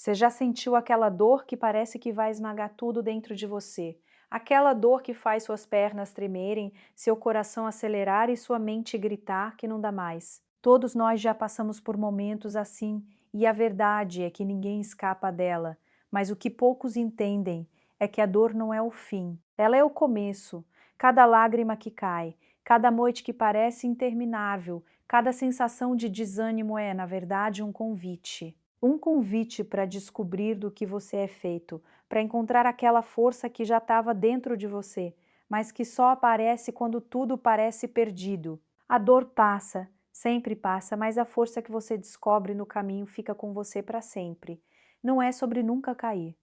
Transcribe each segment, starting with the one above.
Você já sentiu aquela dor que parece que vai esmagar tudo dentro de você? Aquela dor que faz suas pernas tremerem, seu coração acelerar e sua mente gritar que não dá mais. Todos nós já passamos por momentos assim, e a verdade é que ninguém escapa dela. Mas o que poucos entendem é que a dor não é o fim, ela é o começo. Cada lágrima que cai, cada noite que parece interminável, cada sensação de desânimo é, na verdade, um convite. Um convite para descobrir do que você é feito, para encontrar aquela força que já estava dentro de você, mas que só aparece quando tudo parece perdido. A dor passa, sempre passa, mas a força que você descobre no caminho fica com você para sempre. Não é sobre nunca cair.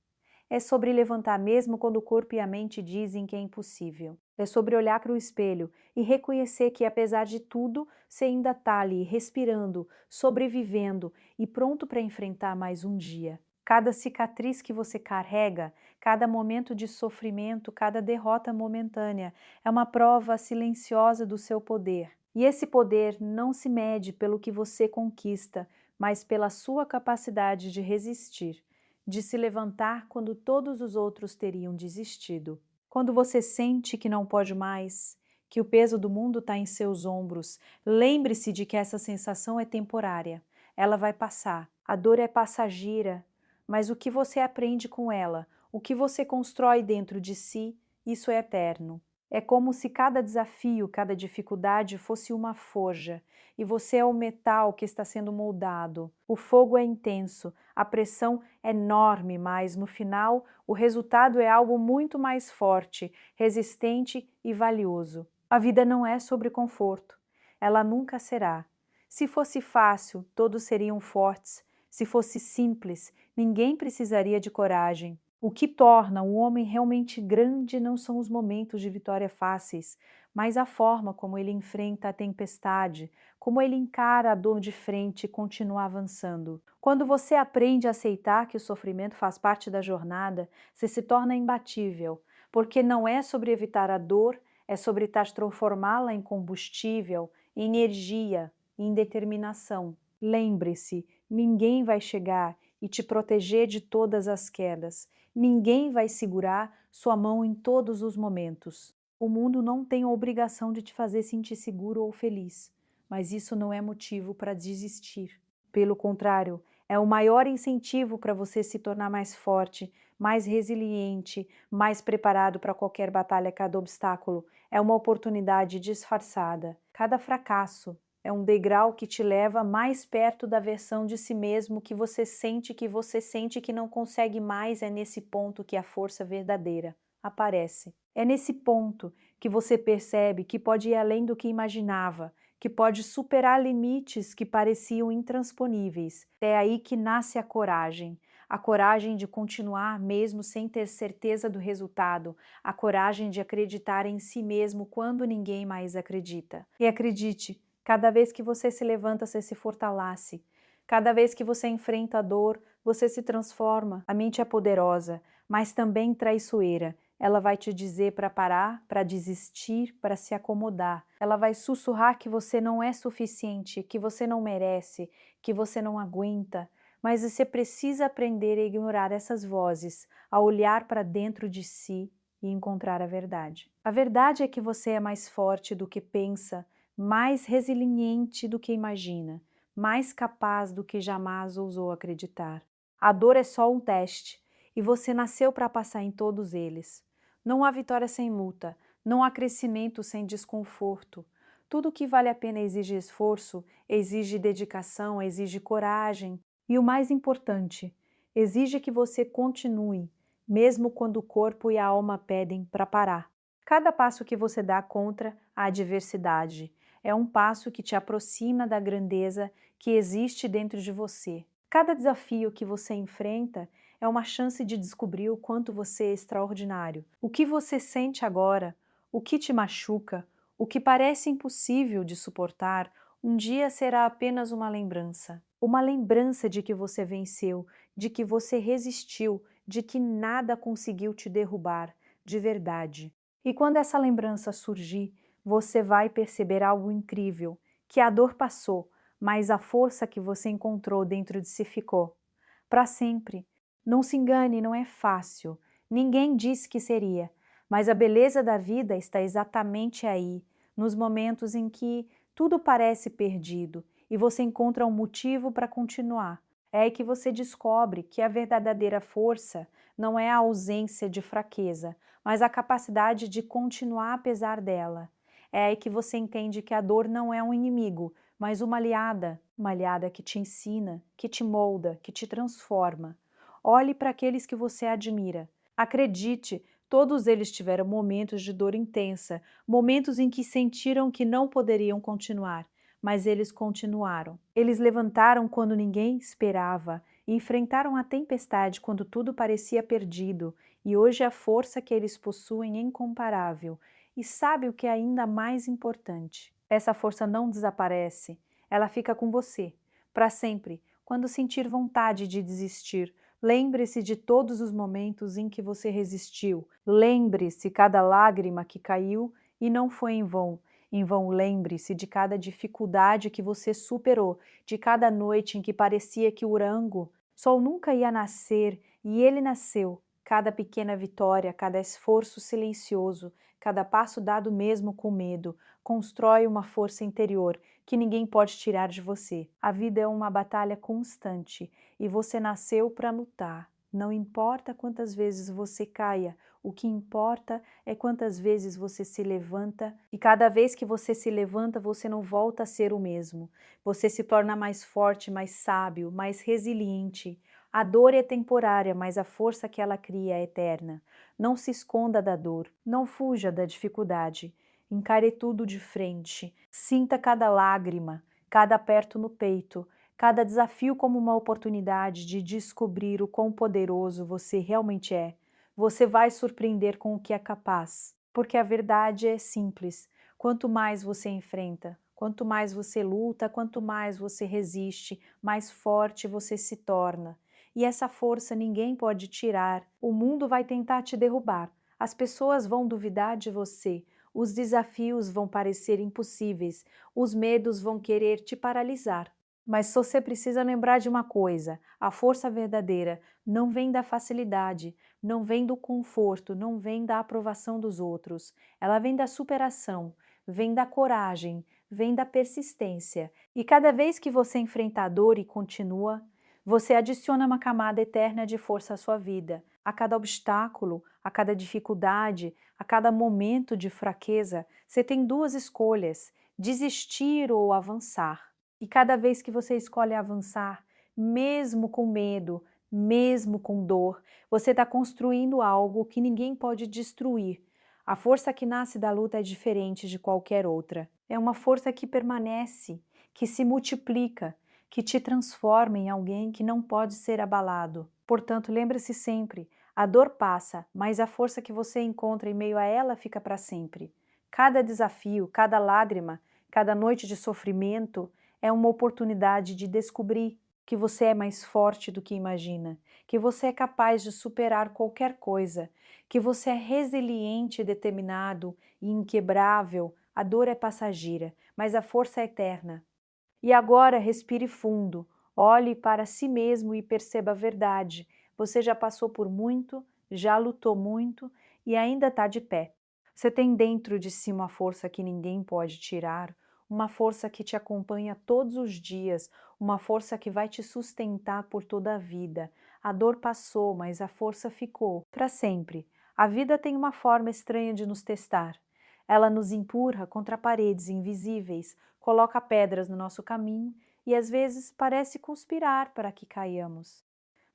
É sobre levantar mesmo quando o corpo e a mente dizem que é impossível. É sobre olhar para o espelho e reconhecer que, apesar de tudo, você ainda está ali, respirando, sobrevivendo e pronto para enfrentar mais um dia. Cada cicatriz que você carrega, cada momento de sofrimento, cada derrota momentânea é uma prova silenciosa do seu poder. E esse poder não se mede pelo que você conquista, mas pela sua capacidade de resistir, de se levantar quando todos os outros teriam desistido. Quando você sente que não pode mais, que o peso do mundo está em seus ombros, lembre-se de que essa sensação é temporária. Ela vai passar. A dor é passageira, mas o que você aprende com ela, o que você constrói dentro de si, isso é eterno. É como se cada desafio, cada dificuldade fosse uma forja, e você é o metal que está sendo moldado. O fogo é intenso, a pressão é enorme, mas no final o resultado é algo muito mais forte, resistente e valioso. A vida não é sobre conforto. Ela nunca será. Se fosse fácil, todos seriam fortes. Se fosse simples, ninguém precisaria de coragem. O que torna um homem realmente grande não são os momentos de vitória fáceis, mas a forma como ele enfrenta a tempestade, como ele encara a dor de frente e continua avançando. Quando você aprende a aceitar que o sofrimento faz parte da jornada, você se torna imbatível, porque não é sobre evitar a dor, é sobre transformá-la em combustível, em energia, em determinação. Lembre-se, ninguém vai chegar e te proteger de todas as quedas. Ninguém vai segurar sua mão em todos os momentos. O mundo não tem a obrigação de te fazer sentir seguro ou feliz, mas isso não é motivo para desistir. Pelo contrário, é o maior incentivo para você se tornar mais forte, mais resiliente, mais preparado para qualquer batalha. Cada obstáculo é uma oportunidade disfarçada. Cada fracasso é um degrau que te leva mais perto da versão de si mesmo que você sente que não consegue mais. É nesse ponto que a força verdadeira aparece. É nesse ponto que você percebe que pode ir além do que imaginava, que pode superar limites que pareciam intransponíveis. É aí que nasce a coragem de continuar mesmo sem ter certeza do resultado, a coragem de acreditar em si mesmo quando ninguém mais acredita. E acredite, cada vez que você se levanta, você se fortalece. Cada vez que você enfrenta a dor, você se transforma. A mente é poderosa, mas também traiçoeira. Ela vai te dizer para parar, para desistir, para se acomodar. Ela vai sussurrar que você não é suficiente, que você não merece, que você não aguenta. Mas você precisa aprender a ignorar essas vozes, a olhar para dentro de si e encontrar a verdade. A verdade é que você é mais forte do que pensa, mais resiliente do que imagina, mais capaz do que jamais ousou acreditar. A dor é só um teste, e você nasceu para passar em todos eles. Não há vitória sem luta, não há crescimento sem desconforto. Tudo que vale a pena exige esforço, exige dedicação, exige coragem. E o mais importante, exige que você continue, mesmo quando o corpo e a alma pedem para parar. Cada passo que você dá contra a adversidade é um passo que te aproxima da grandeza que existe dentro de você. Cada desafio que você enfrenta é uma chance de descobrir o quanto você é extraordinário. O que você sente agora, o que te machuca, o que parece impossível de suportar, um dia será apenas uma lembrança. Uma lembrança de que você venceu, de que você resistiu, de que nada conseguiu te derrubar, de verdade. E quando essa lembrança surgir, você vai perceber algo incrível, que a dor passou, mas a força que você encontrou dentro de si ficou. Para sempre, Não se engane, não é fácil. Ninguém disse que seria, mas a beleza da vida está exatamente aí, nos momentos em que tudo parece perdido e você encontra um motivo para continuar. É aí que você descobre que a verdadeira força não é a ausência de fraqueza, mas a capacidade de continuar apesar dela. É aí que você entende que a dor não é um inimigo, mas uma aliada que te ensina, que te molda, que te transforma. Olhe para aqueles que você admira. Acredite, todos eles tiveram momentos de dor intensa, momentos em que sentiram que não poderiam continuar, mas eles continuaram. Eles levantaram quando ninguém esperava, e enfrentaram a tempestade quando tudo parecia perdido, e hoje a força que eles possuem é incomparável. E sabe o que é ainda mais importante? Essa força não desaparece, ela fica com você, para sempre. Quando sentir vontade de desistir, lembre-se de todos os momentos em que você resistiu. Lembre-se cada lágrima que caiu e não foi em vão. Em vão, lembre-se de cada dificuldade que você superou, de cada noite em que parecia que o sol nunca ia nascer e ele nasceu. Cada pequena vitória, cada esforço silencioso, cada passo dado mesmo com medo, constrói uma força interior que ninguém pode tirar de você. A vida é uma batalha constante e você nasceu para lutar. Não importa quantas vezes você caia, o que importa é quantas vezes você se levanta, e cada vez que você se levanta, você não volta a ser o mesmo. Você se torna mais forte, mais sábio, mais resiliente. A dor é temporária, mas a força que ela cria é eterna. Não se esconda da dor, não fuja da dificuldade. Encare tudo de frente. Sinta cada lágrima, cada aperto no peito, cada desafio como uma oportunidade de descobrir o quão poderoso você realmente é. Você vai surpreender com o que é capaz, porque a verdade é simples. Quanto mais você enfrenta, quanto mais você luta, quanto mais você resiste, mais forte você se torna. E essa força ninguém pode tirar. O mundo vai tentar te derrubar. As pessoas vão duvidar de você. Os desafios vão parecer impossíveis. Os medos vão querer te paralisar. Mas você precisa lembrar de uma coisa: a força verdadeira não vem da facilidade, não vem do conforto, não vem da aprovação dos outros. Ela vem da superação, vem da coragem, vem da persistência. E cada vez que você enfrenta a dor e continua, você adiciona uma camada eterna de força à sua vida. A cada obstáculo, a cada dificuldade, a cada momento de fraqueza, você tem duas escolhas: desistir ou avançar. E cada vez que você escolhe avançar, mesmo com medo, mesmo com dor, você está construindo algo que ninguém pode destruir. A força que nasce da luta é diferente de qualquer outra. É uma força que permanece, que se multiplica, que te transforma em alguém que não pode ser abalado. Portanto, lembre-se sempre, a dor passa, mas a força que você encontra em meio a ela fica para sempre. Cada desafio, cada lágrima, cada noite de sofrimento é uma oportunidade de descobrir que você é mais forte do que imagina, que você é capaz de superar qualquer coisa, que você é resiliente, determinado e inquebrável. A dor é passageira, mas a força é eterna. E agora respire fundo, olhe para si mesmo e perceba a verdade. Você já passou por muito, já lutou muito e ainda está de pé. Você tem dentro de si uma força que ninguém pode tirar, uma força que te acompanha todos os dias, uma força que vai te sustentar por toda a vida. A dor passou, mas a força ficou para sempre. A vida tem uma forma estranha de nos testar. Ela nos empurra contra paredes invisíveis, coloca pedras no nosso caminho e às vezes parece conspirar para que caiamos.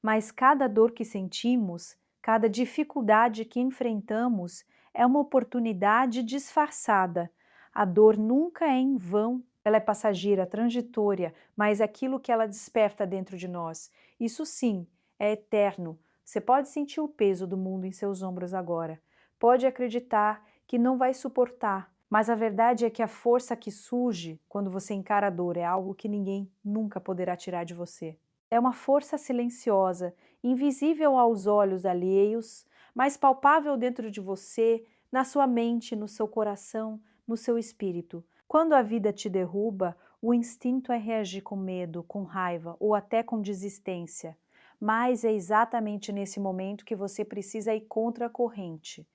Mas cada dor que sentimos, cada dificuldade que enfrentamos é uma oportunidade disfarçada. A dor nunca é em vão, ela é passageira, transitória, mas aquilo que ela desperta dentro de nós, isso sim, é eterno. Você pode sentir o peso do mundo em seus ombros agora, pode acreditar que não vai suportar, mas a verdade é que a força que surge quando você encara a dor é algo que ninguém nunca poderá tirar de você. É uma força silenciosa, invisível aos olhos alheios, mas palpável dentro de você, na sua mente, no seu coração, no seu espírito. Quando a vida te derruba, o instinto é reagir com medo, com raiva ou até com desistência. mas é exatamente nesse momento que você precisa ir contra a corrente.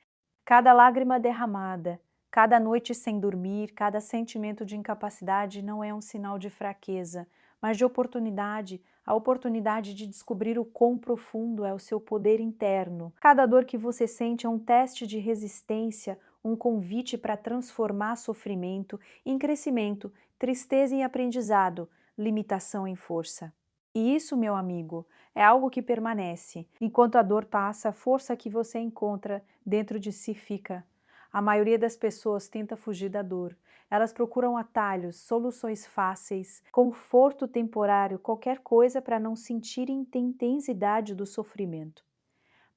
Cada lágrima derramada, cada noite sem dormir, cada sentimento de incapacidade não é um sinal de fraqueza, mas de oportunidade, a oportunidade de descobrir o quão profundo é o seu poder interno. Cada dor que você sente é um teste de resistência, um convite para transformar sofrimento em crescimento, tristeza em aprendizado, limitação em força. E isso, meu amigo, é algo que permanece. Enquanto a dor passa, a força que você encontra dentro de si fica. A maioria das pessoas tenta fugir da dor. Elas procuram atalhos, soluções fáceis, conforto temporário, qualquer coisa para não sentirem a intensidade do sofrimento.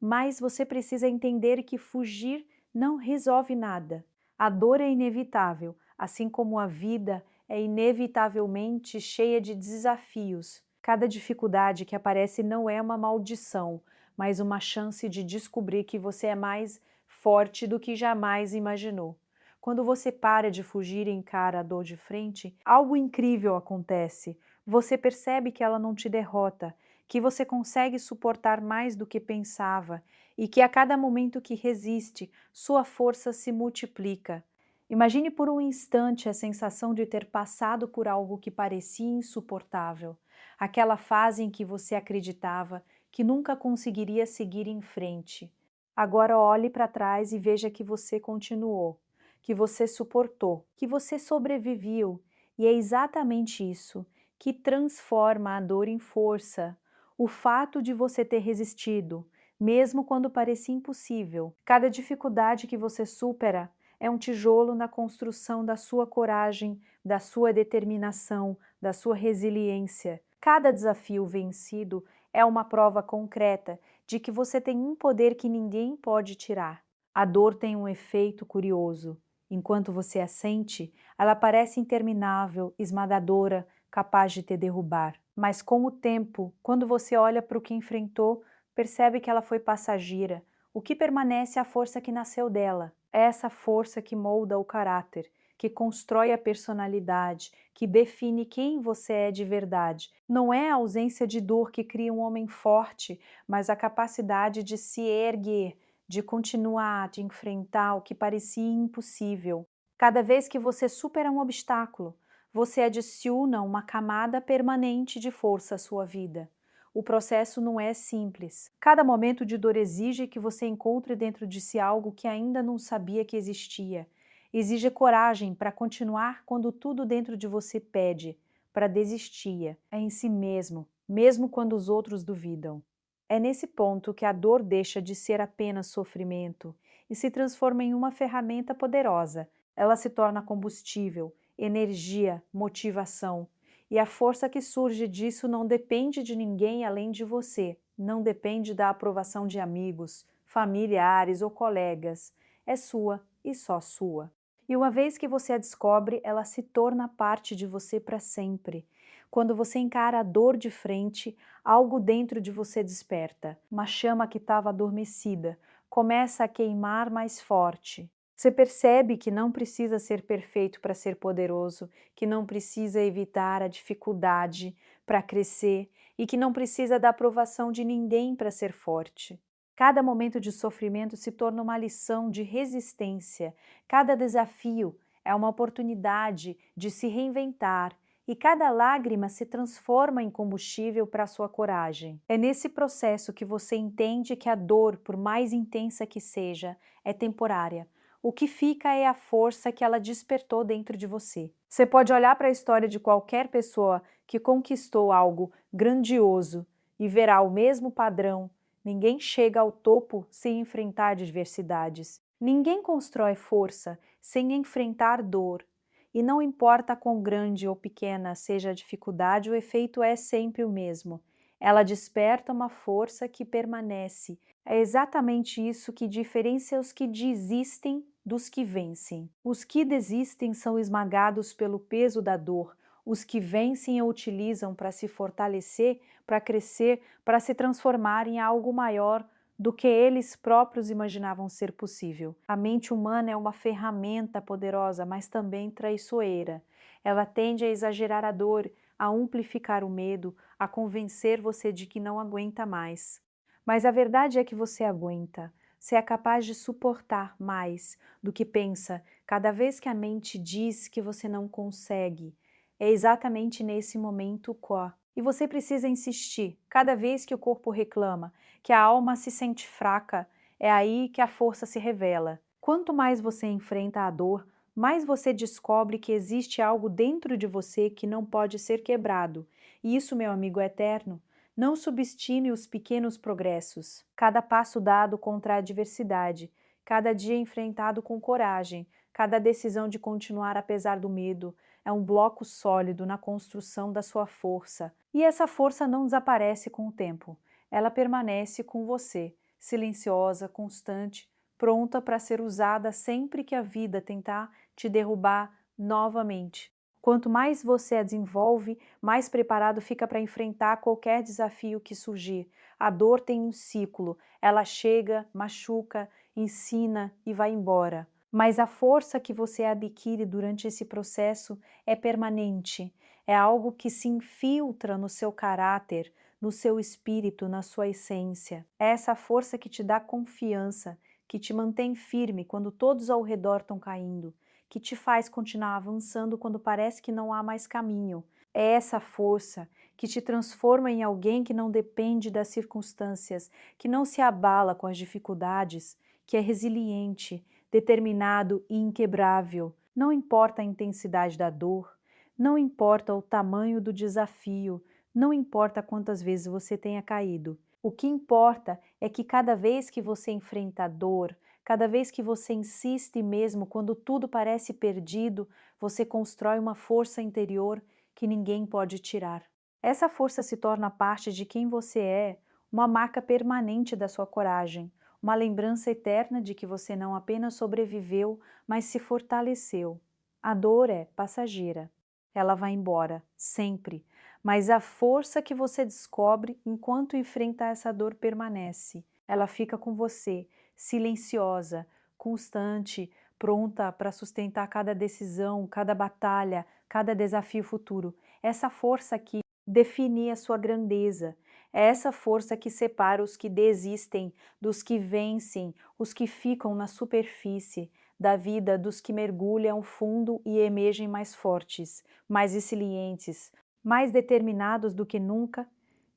Mas você precisa entender que fugir não resolve nada. A dor é inevitável, assim como a vida é inevitavelmente cheia de desafios. Cada dificuldade que aparece não é uma maldição, mas uma chance de descobrir que você é mais forte do que jamais imaginou. Quando você para de fugir e encara a dor de frente, algo incrível acontece. Você percebe que ela não te derrota, que você consegue suportar mais do que pensava e que a cada momento que resiste, sua força se multiplica. Imagine por um instante a sensação de ter passado por algo que parecia insuportável, aquela fase em que você acreditava que nunca conseguiria seguir em frente. Agora olhe para trás e veja que você continuou, que você suportou, que você sobreviveu, e é exatamente isso que transforma a dor em força. O fato de você ter resistido, mesmo quando parecia impossível. Cada dificuldade que você supera é um tijolo na construção da sua coragem, da sua determinação, da sua resiliência. Cada desafio vencido é uma prova concreta de que você tem um poder que ninguém pode tirar. A dor tem um efeito curioso. Enquanto você a sente, ela parece interminável, esmagadora, capaz de te derrubar. Mas com o tempo, quando você olha para o que enfrentou, percebe que ela foi passageira. O que permanece é a força que nasceu dela. É essa força que molda o caráter, que constrói a personalidade, que define quem você é de verdade. Não é a ausência de dor que cria um homem forte, mas a capacidade de se erguer, de continuar, de enfrentar o que parecia impossível. Cada vez que você supera um obstáculo, você adiciona uma camada permanente de força à sua vida. O processo não é simples. Cada momento de dor exige que você encontre dentro de si algo que ainda não sabia que existia. Exige coragem para continuar quando tudo dentro de você pede, para desistir. É em si mesmo, mesmo quando os outros duvidam. É nesse ponto que a dor deixa de ser apenas sofrimento e se transforma em uma ferramenta poderosa. Ela se torna combustível, energia, motivação. E a força que surge disso não depende de ninguém além de você, não depende da aprovação de amigos, familiares ou colegas. É sua e só sua. E uma vez que você a descobre, ela se torna parte de você para sempre. Quando você encara a dor de frente, algo dentro de você desperta. Uma chama que estava adormecida começa a queimar mais forte. Você percebe que não precisa ser perfeito para ser poderoso, que não precisa evitar a dificuldade para crescer e que não precisa da aprovação de ninguém para ser forte. Cada momento de sofrimento se torna uma lição de resistência, cada desafio é uma oportunidade de se reinventar e cada lágrima se transforma em combustível para a sua coragem. É nesse processo que você entende que a dor, por mais intensa que seja, é temporária. O que fica é a força que ela despertou dentro de você. Você pode olhar para a história de qualquer pessoa que conquistou algo grandioso e verá o mesmo padrão. Ninguém chega ao topo sem enfrentar adversidades. Ninguém constrói força sem enfrentar dor. E não importa quão grande ou pequena seja a dificuldade, o efeito é sempre o mesmo. Ela desperta uma força que permanece. É exatamente isso que diferencia os que desistem dos que vencem. Os que desistem são esmagados pelo peso da dor. Os que vencem a utilizam para se fortalecer, para crescer, para se transformar em algo maior do que eles próprios imaginavam ser possível. A mente humana é uma ferramenta poderosa, mas também traiçoeira. Ela tende a exagerar a dor, a amplificar o medo, a convencer você de que não aguenta mais. Mas a verdade é que você aguenta. Você é capaz de suportar mais do que pensa cada vez que a mente diz que você não consegue. É exatamente nesse momento qual. E você precisa insistir. Cada vez que o corpo reclama, que a alma se sente fraca, é aí que a força se revela. Quanto mais você enfrenta a dor, mais você descobre que existe algo dentro de você que não pode ser quebrado. E isso, meu amigo, é eterno. Não subestime os pequenos progressos. Cada passo dado contra a adversidade, cada dia enfrentado com coragem, cada decisão de continuar apesar do medo, é um bloco sólido na construção da sua força. E essa força não desaparece com o tempo. Ela permanece com você, silenciosa, constante, pronta para ser usada sempre que a vida tentar te derrubar novamente. Quanto mais você a desenvolve, mais preparado fica para enfrentar qualquer desafio que surgir. A dor tem um ciclo, ela chega, machuca, ensina e vai embora. Mas a força que você adquire durante esse processo é permanente, é algo que se infiltra no seu caráter, no seu espírito, na sua essência. É essa força que te dá confiança, que te mantém firme quando todos ao redor estão caindo, que te faz continuar avançando quando parece que não há mais caminho. É essa força que te transforma em alguém que não depende das circunstâncias, que não se abala com as dificuldades, que é resiliente, determinado e inquebrável. Não importa a intensidade da dor, não importa o tamanho do desafio, não importa quantas vezes você tenha caído. O que importa é que cada vez que você enfrenta a dor, cada vez que você insiste mesmo quando tudo parece perdido, você constrói uma força interior que ninguém pode tirar. Essa força se torna parte de quem você é, uma marca permanente da sua coragem, uma lembrança eterna de que você não apenas sobreviveu, mas se fortaleceu. A dor é passageira. Ela vai embora, sempre. Mas a força que você descobre enquanto enfrenta essa dor permanece. Ela fica com você, silenciosa, constante, pronta para sustentar cada decisão, cada batalha, cada desafio futuro. Essa força que define a sua grandeza. É essa força que separa os que desistem dos que vencem, os que ficam na superfície da vida, dos que mergulham fundo e emergem mais fortes, mais resilientes, mais determinados do que nunca.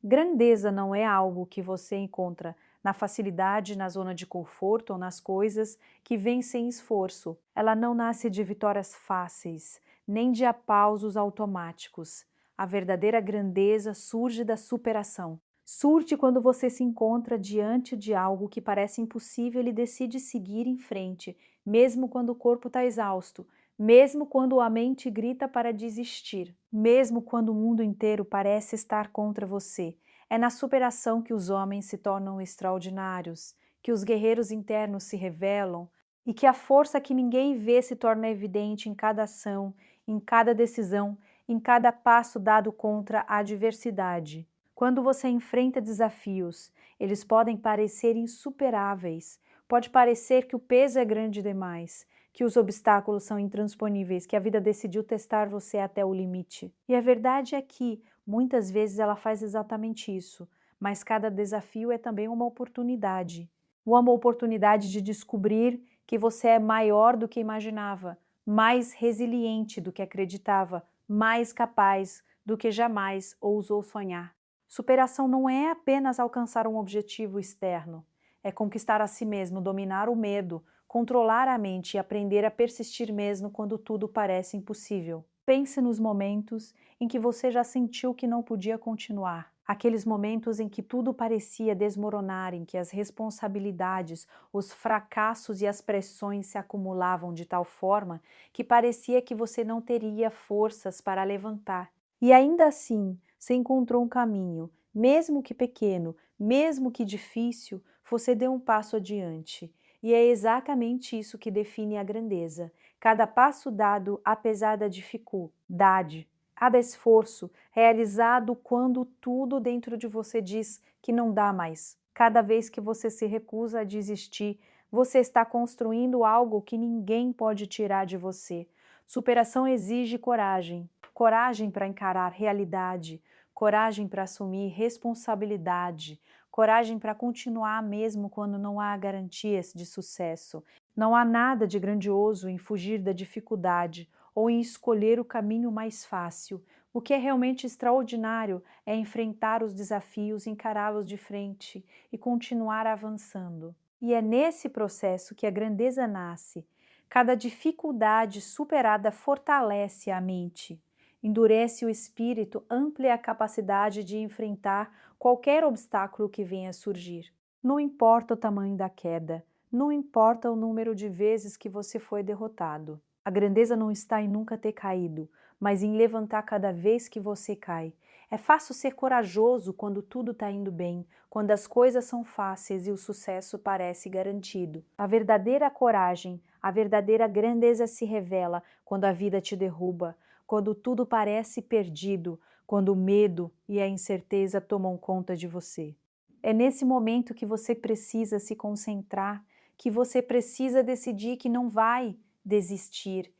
Grandeza não é algo que você encontra na facilidade, na zona de conforto ou nas coisas que vêm sem esforço. Ela não nasce de vitórias fáceis, nem de aplausos automáticos. A verdadeira grandeza surge da superação. Surge quando você se encontra diante de algo que parece impossível e decide seguir em frente, mesmo quando o corpo está exausto, mesmo quando a mente grita para desistir, mesmo quando o mundo inteiro parece estar contra você. É na superação que os homens se tornam extraordinários, que os guerreiros internos se revelam e que a força que ninguém vê se torna evidente em cada ação, em cada decisão, em cada passo dado contra a adversidade. Quando você enfrenta desafios, eles podem parecer insuperáveis, pode parecer que o peso é grande demais, que os obstáculos são intransponíveis, que a vida decidiu testar você até o limite. E a verdade é que, muitas vezes, ela faz exatamente isso, mas cada desafio é também uma oportunidade. Uma oportunidade de descobrir que você é maior do que imaginava, mais resiliente do que acreditava, mais capaz do que jamais ousou sonhar. Superação não é apenas alcançar um objetivo externo, é conquistar a si mesmo, dominar o medo, controlar a mente e aprender a persistir mesmo quando tudo parece impossível. Pense nos momentos em que você já sentiu que não podia continuar. Aqueles momentos em que tudo parecia desmoronar, em que as responsabilidades, os fracassos e as pressões se acumulavam de tal forma que parecia que você não teria forças para levantar. E ainda assim, você encontrou um caminho, mesmo que pequeno, mesmo que difícil, você deu um passo adiante. E é exatamente isso que define a grandeza. Cada passo dado, apesar da dificuldade, cada esforço realizado quando tudo dentro de você diz que não dá mais. Cada vez que você se recusa a desistir, você está construindo algo que ninguém pode tirar de você. Superação exige coragem. Coragem para encarar realidade, coragem para assumir responsabilidade, coragem para continuar mesmo quando não há garantias de sucesso. Não há nada de grandioso em fugir da dificuldade ou em escolher o caminho mais fácil. O que é realmente extraordinário é enfrentar os desafios, encará-los de frente e continuar avançando. E é nesse processo que a grandeza nasce. Cada dificuldade superada fortalece a mente, endurece o espírito, amplia a capacidade de enfrentar qualquer obstáculo que venha a surgir. Não importa o tamanho da queda, não importa o número de vezes que você foi derrotado. A grandeza não está em nunca ter caído, mas em levantar cada vez que você cai. É fácil ser corajoso quando tudo está indo bem, quando as coisas são fáceis e o sucesso parece garantido. A verdadeira coragem, a verdadeira grandeza se revela quando a vida te derruba, quando tudo parece perdido, quando o medo e a incerteza tomam conta de você. É nesse momento que você precisa se concentrar, que você precisa decidir que não vai desistir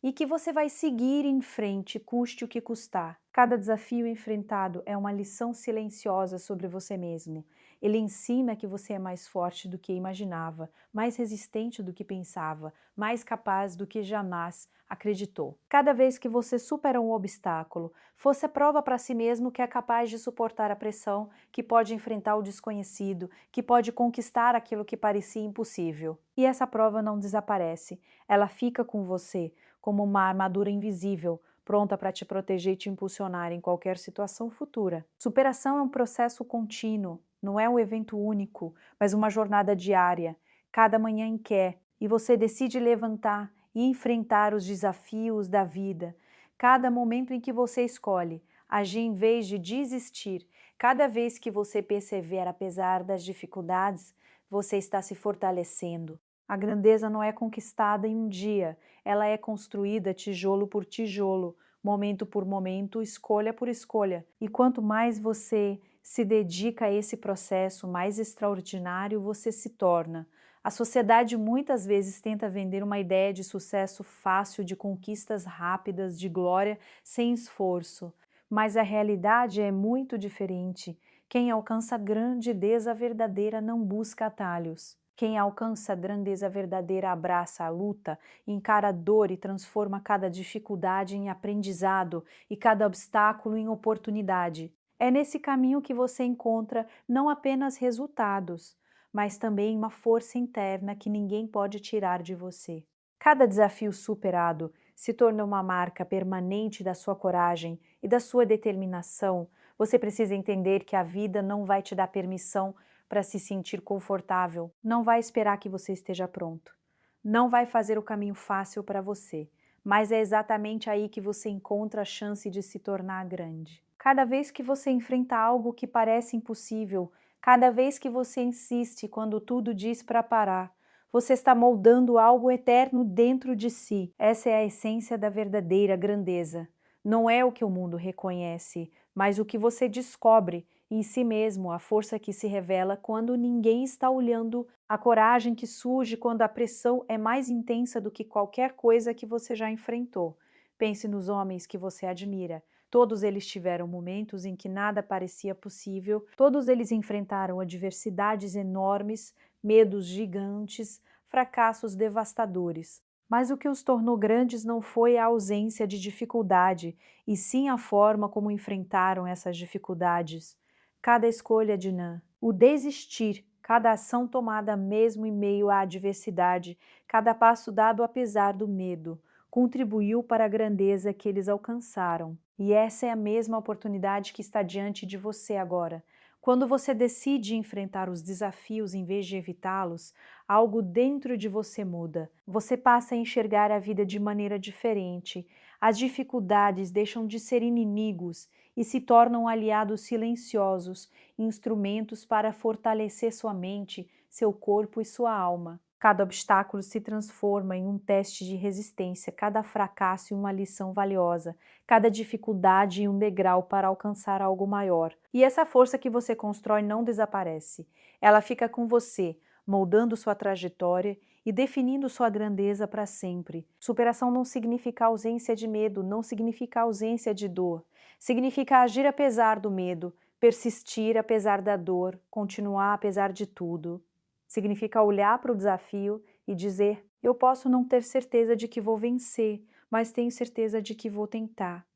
e que você vai seguir em frente, custe o que custar. Cada desafio enfrentado é uma lição silenciosa sobre você mesmo. Ele ensina que você é mais forte do que imaginava, mais resistente do que pensava, mais capaz do que jamais acreditou. Cada vez que você supera um obstáculo, você prova para si mesmo que é capaz de suportar a pressão, que pode enfrentar o desconhecido, que pode conquistar aquilo que parecia impossível. E essa prova não desaparece, ela fica com você, como uma armadura invisível, pronta para te proteger e te impulsionar em qualquer situação futura. Superação é um processo contínuo, não é um evento único, mas uma jornada diária. Cada manhã em que e você decide levantar e enfrentar os desafios da vida. Cada momento em que você escolhe agir em vez de desistir, cada vez que você persevera apesar das dificuldades, você está se fortalecendo. A grandeza não é conquistada em um dia, ela é construída tijolo por tijolo, momento por momento, escolha por escolha. E quanto mais você se dedica a esse processo, mais extraordinário você se torna. A sociedade muitas vezes tenta vender uma ideia de sucesso fácil, de conquistas rápidas, de glória sem esforço. Mas a realidade é muito diferente. Quem alcança a grandeza verdadeira não busca atalhos. Quem alcança a grandeza verdadeira abraça a luta, encara a dor e transforma cada dificuldade em aprendizado e cada obstáculo em oportunidade. É nesse caminho que você encontra não apenas resultados, mas também uma força interna que ninguém pode tirar de você. Cada desafio superado se torna uma marca permanente da sua coragem e da sua determinação. Você precisa entender que a vida não vai te dar permissão para se sentir confortável, não vai esperar que você esteja pronto, não vai fazer o caminho fácil para você, mas é exatamente aí que você encontra a chance de se tornar grande. Cada vez que você enfrenta algo que parece impossível, cada vez que você insiste quando tudo diz para parar, você está moldando algo eterno dentro de si. Essa é a essência da verdadeira grandeza. Não é o que o mundo reconhece, mas o que você descobre em si mesmo, a força que se revela quando ninguém está olhando, a coragem que surge quando a pressão é mais intensa do que qualquer coisa que você já enfrentou. Pense nos homens que você admira. Todos eles tiveram momentos em que nada parecia possível, todos eles enfrentaram adversidades enormes, medos gigantes, fracassos devastadores. Mas o que os tornou grandes não foi a ausência de dificuldade, e sim a forma como enfrentaram essas dificuldades. Cada escolha de Nan, o desistir, cada ação tomada mesmo em meio à adversidade, cada passo dado apesar do medo, contribuiu para a grandeza que eles alcançaram. E essa é a mesma oportunidade que está diante de você agora. Quando você decide enfrentar os desafios em vez de evitá-los, algo dentro de você muda. Você passa a enxergar a vida de maneira diferente. As dificuldades deixam de ser inimigos e se tornam aliados silenciosos, instrumentos para fortalecer sua mente, seu corpo e sua alma. Cada obstáculo se transforma em um teste de resistência, cada fracasso em uma lição valiosa, cada dificuldade em um degrau para alcançar algo maior. E essa força que você constrói não desaparece. Ela fica com você, moldando sua trajetória e definindo sua grandeza para sempre. Superação não significa ausência de medo, não significa ausência de dor. Significa agir apesar do medo, persistir apesar da dor, continuar apesar de tudo. Significa olhar para o desafio e dizer: eu posso não ter certeza de que vou vencer, mas tenho certeza de que vou tentar.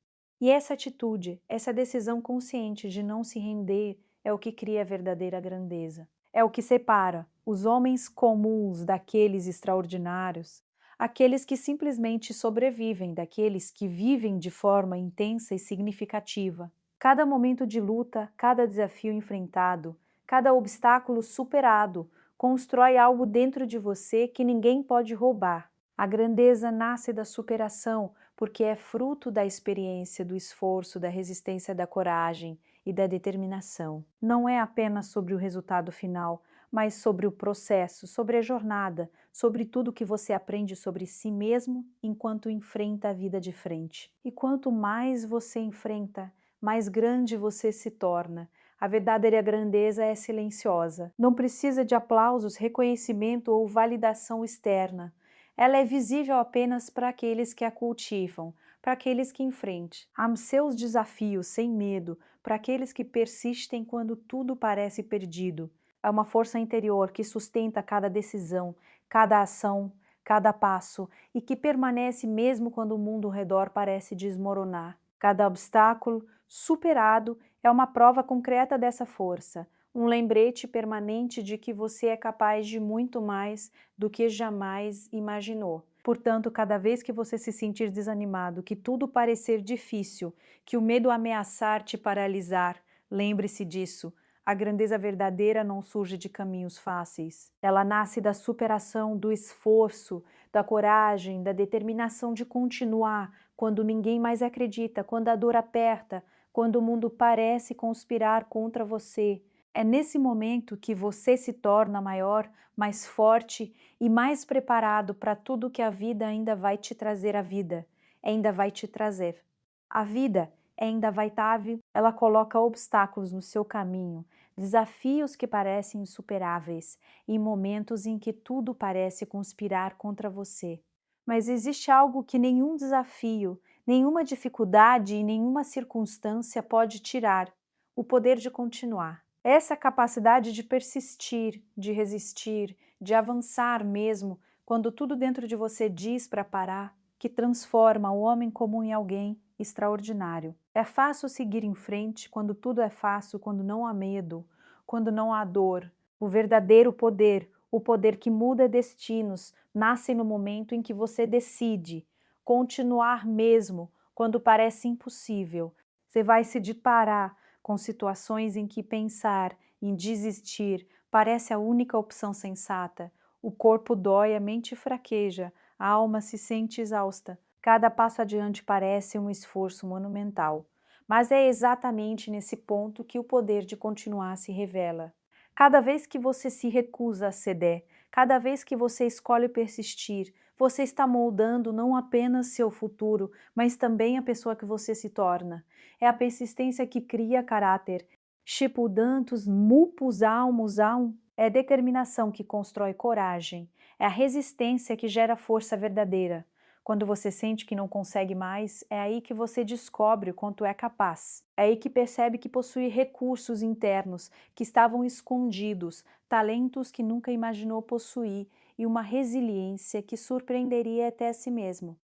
E essa atitude, essa decisão consciente de não se render, é o que cria a verdadeira grandeza. É o que separa os homens comuns daqueles extraordinários, aqueles que simplesmente sobrevivem daqueles que vivem de forma intensa e significativa. Cada momento de luta, cada desafio enfrentado, cada obstáculo superado, constrói algo dentro de você que ninguém pode roubar. A grandeza nasce da superação, porque é fruto da experiência, do esforço, da resistência, da coragem e da determinação. Não é apenas sobre o resultado final, mas sobre o processo, sobre a jornada, sobre tudo que você aprende sobre si mesmo enquanto enfrenta a vida de frente. E quanto mais você enfrenta, mais grande você se torna. A verdadeira grandeza é silenciosa. Não precisa de aplausos, reconhecimento ou validação externa. Ela é visível apenas para aqueles que a cultivam, para aqueles que enfrentam seus desafios sem medo, para aqueles que persistem quando tudo parece perdido. É uma força interior que sustenta cada decisão, cada ação, cada passo e que permanece mesmo quando o mundo ao redor parece desmoronar. Cada obstáculo superado é uma prova concreta dessa força, um lembrete permanente de que você é capaz de muito mais do que jamais imaginou. Portanto, cada vez que você se sentir desanimado, que tudo parecer difícil, que o medo ameaçar te paralisar, lembre-se disso. A grandeza verdadeira não surge de caminhos fáceis. Ela nasce da superação, do esforço, da coragem, da determinação de continuar quando ninguém mais acredita, quando a dor aperta, quando o mundo parece conspirar contra você. É nesse momento que você se torna maior, mais forte e mais preparado para tudo que a vida ainda vai te trazer à vida, ainda vai te trazer. A vida é indavável, ela coloca obstáculos no seu caminho, desafios que parecem insuperáveis e momentos em que tudo parece conspirar contra você. Mas existe algo que nenhum desafio, nenhuma dificuldade e nenhuma circunstância pode tirar: o poder de continuar. Essa capacidade de persistir, de resistir, de avançar mesmo, quando tudo dentro de você diz para parar, que transforma o homem comum em alguém extraordinário. É fácil seguir em frente quando tudo é fácil, quando não há medo, quando não há dor. O verdadeiro poder, o poder que muda destinos, nasce no momento em que você decide continuar mesmo quando parece impossível. Você vai se deparar com situações em que pensar em desistir parece a única opção sensata. O corpo dói, a mente fraqueja, a alma se sente exausta. Cada passo adiante parece um esforço monumental. Mas é exatamente nesse ponto que o poder de continuar se revela. Cada vez que você se recusa a ceder, cada vez que você escolhe persistir, você está moldando não apenas seu futuro, mas também a pessoa que você se torna. É a persistência que cria caráter. Shipudantus mupus almus aum. É a determinação que constrói coragem. É a resistência que gera força verdadeira. Quando você sente que não consegue mais, é aí que você descobre o quanto é capaz. É aí que percebe que possui recursos internos que estavam escondidos, talentos que nunca imaginou possuir e uma resiliência que surpreenderia até a si mesmo.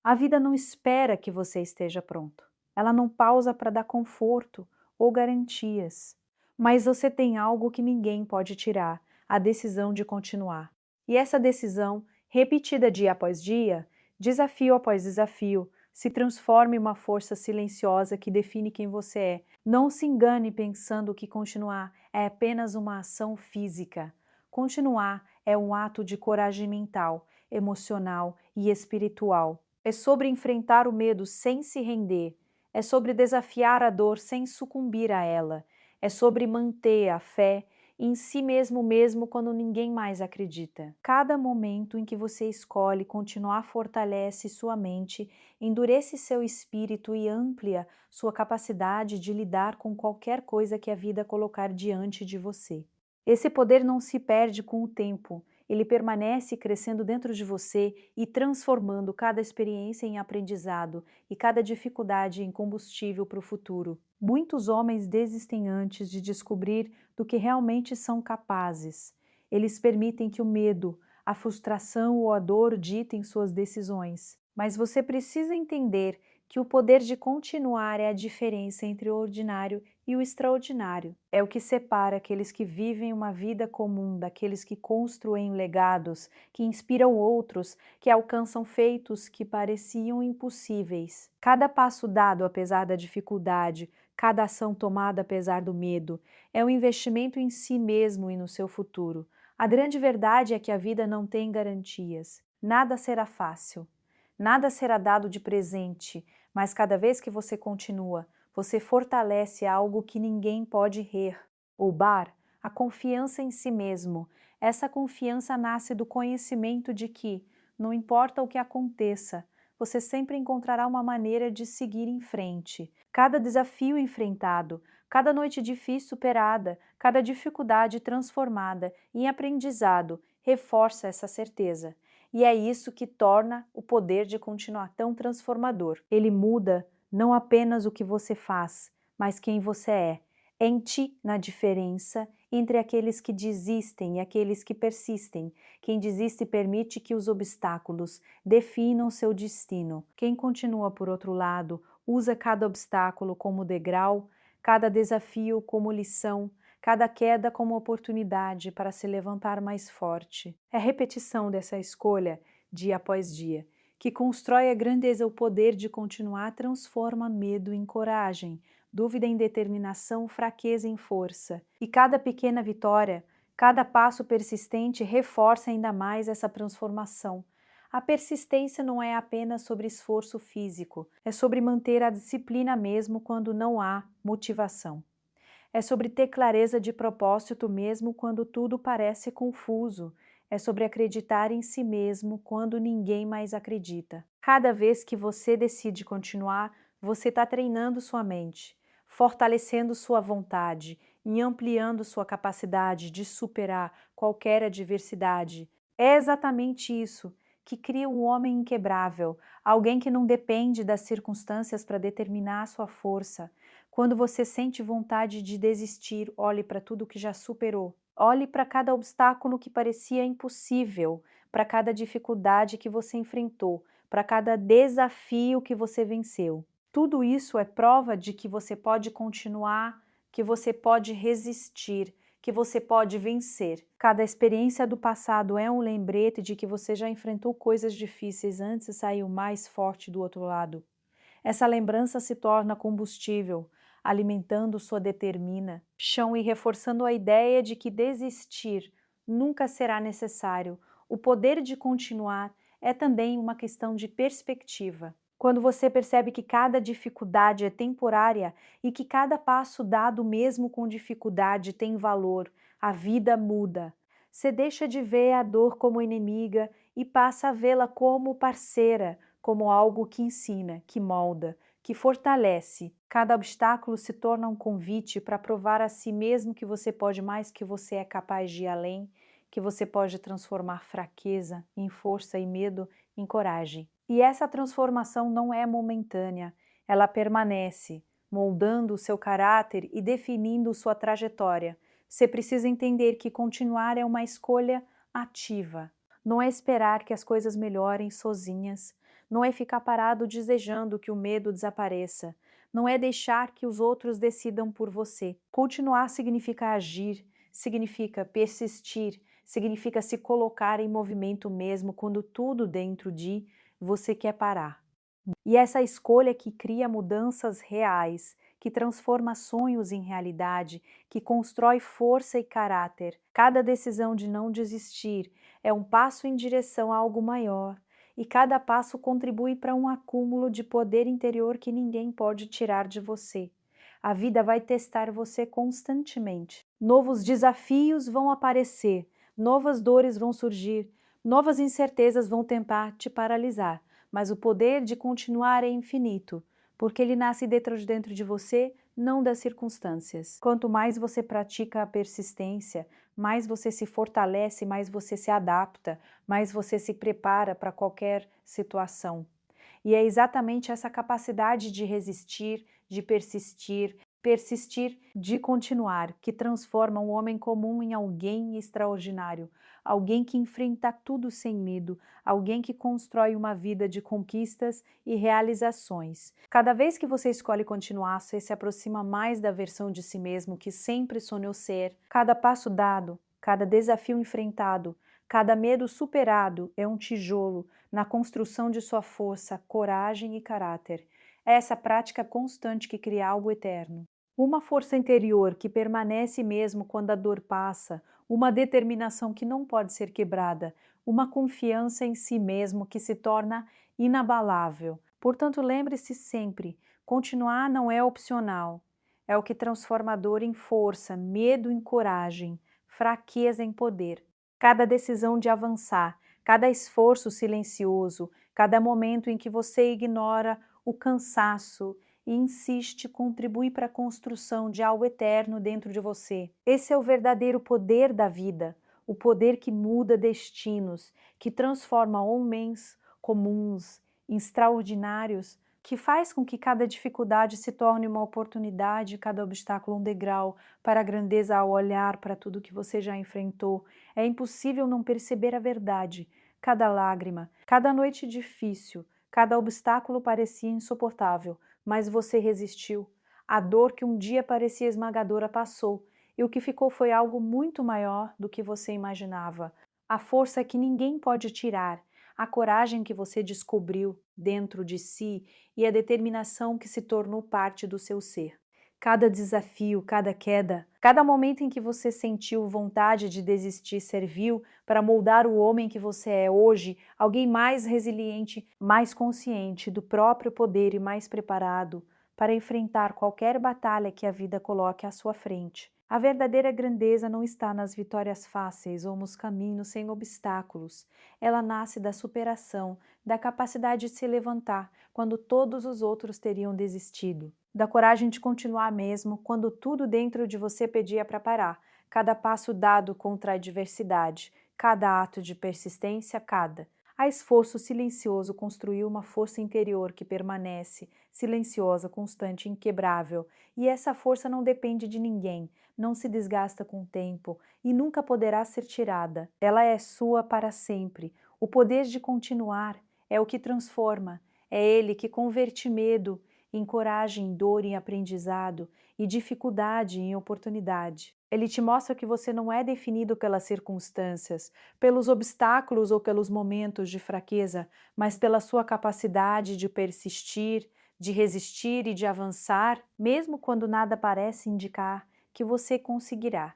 A vida não espera que você esteja pronto. Ela não pausa para dar conforto ou garantias. Mas você tem algo que ninguém pode tirar: a decisão de continuar. E essa decisão, repetida dia após dia, desafio após desafio, se transforma em uma força silenciosa que define quem você é. Não se engane pensando que continuar é apenas uma ação física. Continuar é um ato de coragem mental, emocional e espiritual. É sobre enfrentar o medo sem se render. É sobre desafiar a dor sem sucumbir a ela. É sobre manter a fé em si mesmo quando ninguém mais acredita. Cada momento em que você escolhe continuar fortalece sua mente, endurece seu espírito e amplia sua capacidade de lidar com qualquer coisa que a vida colocar diante de você. Esse poder não se perde com o tempo ele permanece crescendo dentro de você e transformando cada experiência em aprendizado e cada dificuldade em combustível para o futuro. Muitos homens desistem antes de descobrir do que realmente são capazes. Eles permitem que o medo, a frustração ou a dor ditem suas decisões. Mas você precisa entender que o poder de continuar é a diferença entre o ordinário e o extraordinário. É o que separa aqueles que vivem uma vida comum daqueles que construem legados, que inspiram outros, que alcançam feitos que pareciam impossíveis. Cada passo dado apesar da dificuldade, cada ação tomada apesar do medo, é um investimento em si mesmo e no seu futuro. A grande verdade é que a vida não tem garantias. Nada será fácil. Nada será dado de presente, mas cada vez que você continua, você fortalece algo que ninguém pode roubar, a confiança em si mesmo. Essa confiança nasce do conhecimento de que, não importa o que aconteça, você sempre encontrará uma maneira de seguir em frente. Cada desafio enfrentado, cada noite difícil superada, cada dificuldade transformada em aprendizado reforça essa certeza. E é isso que torna o poder de continuar tão transformador. Ele muda não apenas o que você faz, mas quem você é. Em ti, na diferença entre aqueles que desistem e aqueles que persistem. Quem desiste permite que os obstáculos definam seu destino. Quem continua, por outro lado, usa cada obstáculo como degrau, cada desafio como lição, cada queda como oportunidade para se levantar mais forte. É a repetição dessa escolha, dia após dia, que constrói a grandeza. O poder de continuar transforma medo em coragem, dúvida em determinação, fraqueza em força. E cada pequena vitória, cada passo persistente reforça ainda mais essa transformação. A persistência não é apenas sobre esforço físico, é sobre manter a disciplina mesmo quando não há motivação. É sobre ter clareza de propósito mesmo quando tudo parece confuso. É sobre acreditar em si mesmo quando ninguém mais acredita. Cada vez que você decide continuar, você está treinando sua mente, fortalecendo sua vontade e ampliando sua capacidade de superar qualquer adversidade. É exatamente isso que cria um homem inquebrável, alguém que não depende das circunstâncias para determinar a sua força. Quando você sente vontade de desistir, olhe para tudo que já superou. Olhe para cada obstáculo que parecia impossível, para cada dificuldade que você enfrentou, para cada desafio que você venceu. Tudo isso é prova de que você pode continuar, que você pode resistir, que você pode vencer. Cada experiência do passado é um lembrete de que você já enfrentou coisas difíceis antes e saiu mais forte do outro lado. Essa lembrança se torna combustível, alimentando sua determina, chão e reforçando a ideia de que desistir nunca será necessário. O poder de continuar é também uma questão de perspectiva. Quando você percebe que cada dificuldade é temporária e que cada passo dado mesmo com dificuldade tem valor, a vida muda. Você deixa de ver a dor como inimiga e passa a vê-la como parceira, como algo que ensina, que molda, que fortalece. Cada obstáculo se torna um convite para provar a si mesmo que você pode mais, que você é capaz de ir além, que você pode transformar fraqueza em força e medo em coragem. E essa transformação não é momentânea, ela permanece, moldando o seu caráter e definindo sua trajetória. Você precisa entender que continuar é uma escolha ativa. Não é esperar que as coisas melhorem sozinhas, não é ficar parado desejando que o medo desapareça, não é deixar que os outros decidam por você. Continuar significa agir, significa persistir, significa se colocar em movimento mesmo quando tudo dentro de você quer parar. E essa escolha que cria mudanças reais, que transforma sonhos em realidade, que constrói força e caráter. Cada decisão de não desistir é um passo em direção a algo maior, e cada passo contribui para um acúmulo de poder interior que ninguém pode tirar de você. A vida vai testar você constantemente. Novos desafios vão aparecer, novas dores vão surgir, novas incertezas vão tentar te paralisar. Mas o poder de continuar é infinito, porque ele nasce dentro de você, não das circunstâncias. Quanto mais você pratica a persistência, mais você se fortalece, mais você se adapta, mais você se prepara para qualquer situação. E é exatamente essa capacidade de resistir, de persistir, persistir, de continuar, que transforma um homem comum em alguém extraordinário, alguém que enfrenta tudo sem medo, alguém que constrói uma vida de conquistas e realizações. Cada vez que você escolhe continuar, você se aproxima mais da versão de si mesmo que sempre sonhou ser. Cada passo dado, cada desafio enfrentado, cada medo superado é um tijolo na construção de sua força, coragem e caráter. É essa prática constante que cria algo eterno. Uma força interior que permanece mesmo quando a dor passa, uma determinação que não pode ser quebrada, uma confiança em si mesmo que se torna inabalável. Portanto, lembre-se sempre, continuar não é opcional, é o que transforma a dor em força, medo em coragem, fraqueza em poder. Cada decisão de avançar, cada esforço silencioso, cada momento em que você ignora o cansaço e insiste contribui para a construção de algo eterno dentro de você. Esse é o verdadeiro poder da vida, o poder que muda destinos, que transforma homens comuns em extraordinários, que faz com que cada dificuldade se torne uma oportunidade, cada obstáculo um degrau para a grandeza ao olhar para tudo que você já enfrentou. É impossível não perceber a verdade. Cada lágrima, cada noite difícil, cada obstáculo parecia insuportável, mas você resistiu. A dor que um dia parecia esmagadora passou, e o que ficou foi algo muito maior do que você imaginava. A força que ninguém pode tirar, a coragem que você descobriu dentro de si e a determinação que se tornou parte do seu ser. Cada desafio, cada queda, cada momento em que você sentiu vontade de desistir serviu para moldar o homem que você é hoje, alguém mais resiliente, mais consciente do próprio poder e mais preparado para enfrentar qualquer batalha que a vida coloque à sua frente. A verdadeira grandeza não está nas vitórias fáceis ou nos caminhos sem obstáculos. Ela nasce da superação, da capacidade de se levantar quando todos os outros teriam desistido, da coragem de continuar mesmo quando tudo dentro de você pedia para parar, cada passo dado contra a adversidade, cada ato de persistência, cada. A esforço silencioso construiu uma força interior que permanece, silenciosa, constante, inquebrável, e essa força não depende de ninguém, não se desgasta com o tempo e nunca poderá ser tirada. Ela é sua para sempre. O poder de continuar é o que transforma, é ele que converte medo em coragem, dor em aprendizado e dificuldade em oportunidade. Ele te mostra que você não é definido pelas circunstâncias, pelos obstáculos ou pelos momentos de fraqueza, mas pela sua capacidade de persistir, de resistir e de avançar, mesmo quando nada parece indicar que você conseguirá.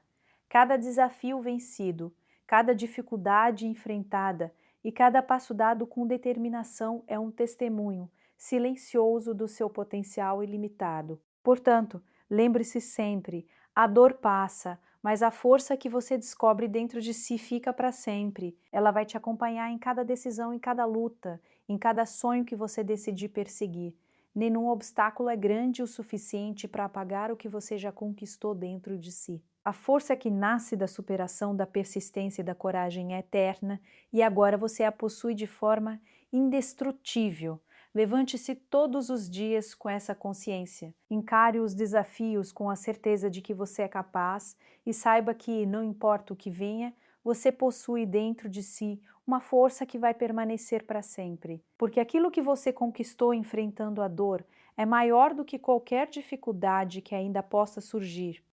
Cada desafio vencido, cada dificuldade enfrentada e cada passo dado com determinação é um testemunho silencioso do seu potencial ilimitado. Portanto, lembre-se sempre, a dor passa, mas a força que você descobre dentro de si fica para sempre. Ela vai te acompanhar em cada decisão, em cada luta, em cada sonho que você decidir perseguir. Nenhum obstáculo é grande o suficiente para apagar o que você já conquistou dentro de si. A força que nasce da superação, da persistência e da coragem é eterna e agora você a possui de forma indestrutível. Levante-se todos os dias com essa consciência. Encare os desafios com a certeza de que você é capaz e saiba que, não importa o que venha, você possui dentro de si uma força que vai permanecer para sempre. Porque aquilo que você conquistou enfrentando a dor é maior do que qualquer dificuldade que ainda possa surgir.